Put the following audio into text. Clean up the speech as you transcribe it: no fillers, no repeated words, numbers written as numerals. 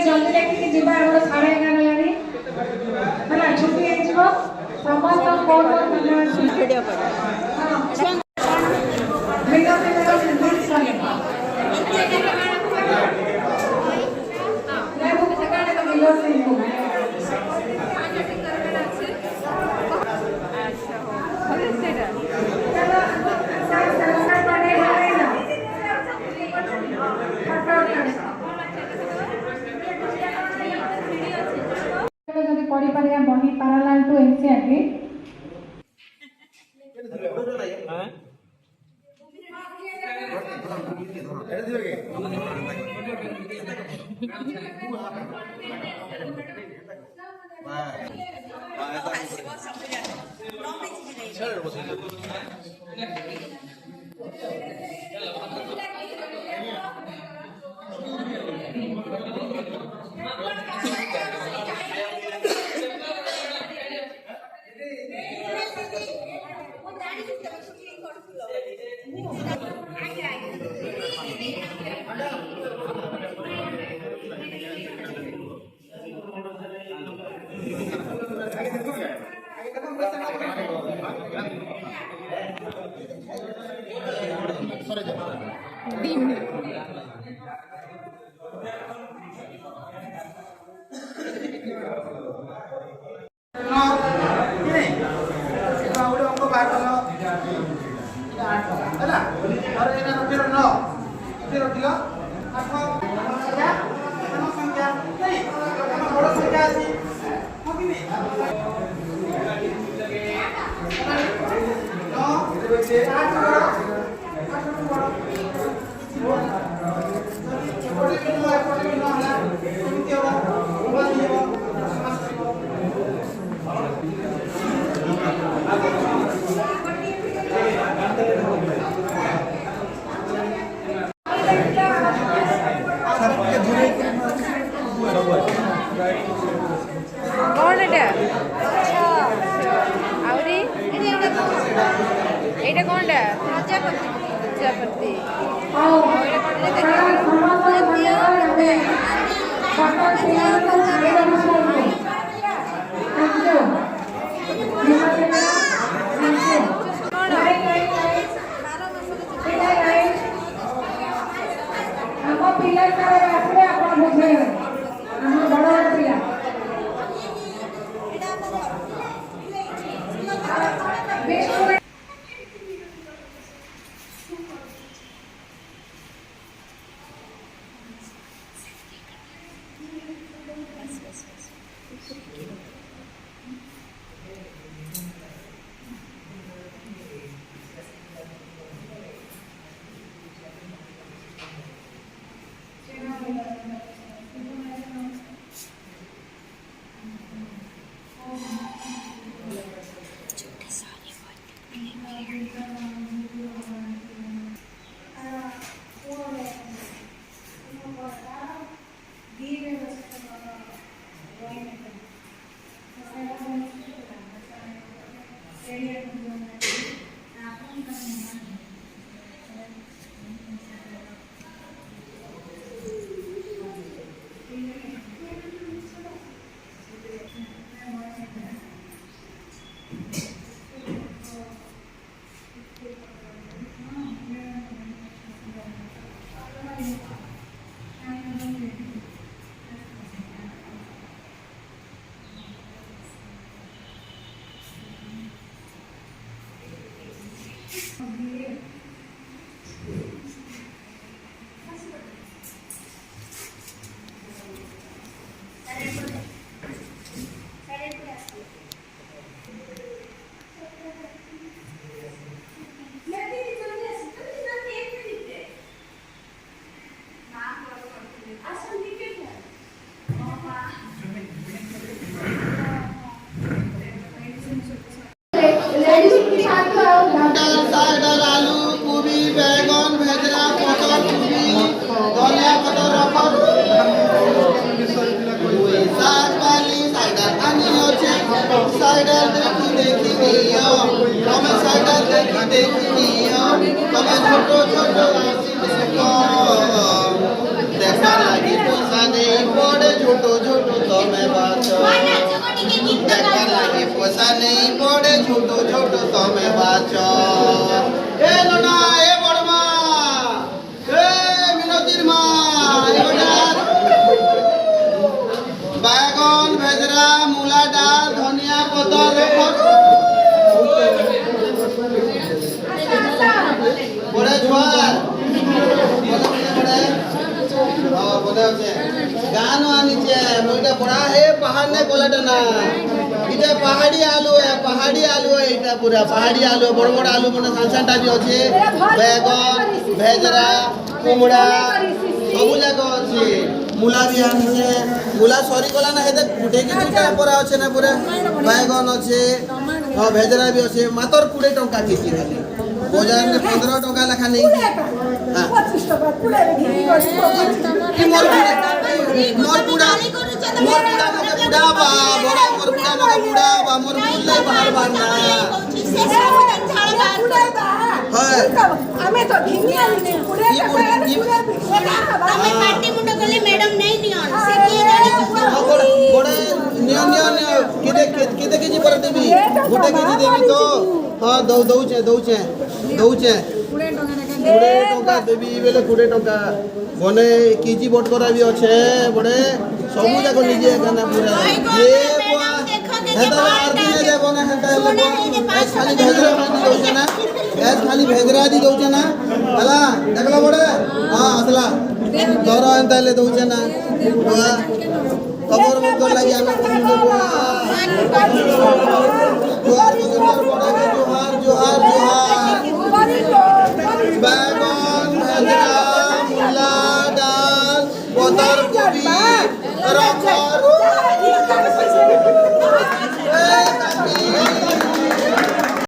जल्दी लेके जीवा हमर 11:30 लानी हला छुट्टी हे जीवो समस्त कोन वीडियो पर हां वीडियो पे मेरा लिंक चले मैं वो सकाळे तो वीडियो से हूं अच्छा हो अरे सेटा जदि पढ़ी पारिया बही पैरालाल टू एनसीईआरटी पैसा नहीं पड़े छोट छोट तमे बाच ए नना ए बड़मा ए मिनतीर मा बैगन भेजरा मूला डाल धनिया पतर बड़े छुआर गान आनीचे मुइटा बड़ा है पहाड़ ने कोलाटा ना इटा पहाड़ी आलू है इटा पूरा पहाड़ी आलू बड़ बड़ आलू मने सांसाटा भी अच्छे बैगन भेजरा कुमड़ा सब जाक अच्छे मूला भी आनीचे मूला सरी गला ना हेते गुटे की दुटा परा अच्छे ना पूरा बैगन अच्छे हां भेजरा भी अच्छे मात्र 20 टंका केजी खाली बाजार में 15 टंका लेखा नहीं हां 25 टका पुडा रे घिरी करछि मोर पुडा मके पुडा बा बड़ा मोर पुडा मोर मुल्ले बाहर बाहर हाय हमें तो घिनी आली ने पुडा हमें पार्टी मुंड गले मैडम नहीं नियन से की जानी बड़ा नियन किते केजी पर देबी गोटे केजी देबी तो हां दौचे 20 टका देबी बेले 20 टका बने केजी बट करा भी अच्छे बड़े सब जाक निजे गाना पूरा ये हेता आरती ने देबो ना हेता खाली भेजरा मानी दउचे ना खाली भेजरा दी दउचे ना हला देखला बड़े हां असला तोरा एंता ले दउचे ना खबर मत कर लगी आमे जोहार बैगन भेजरा मूला डाल पतर कोबी रखो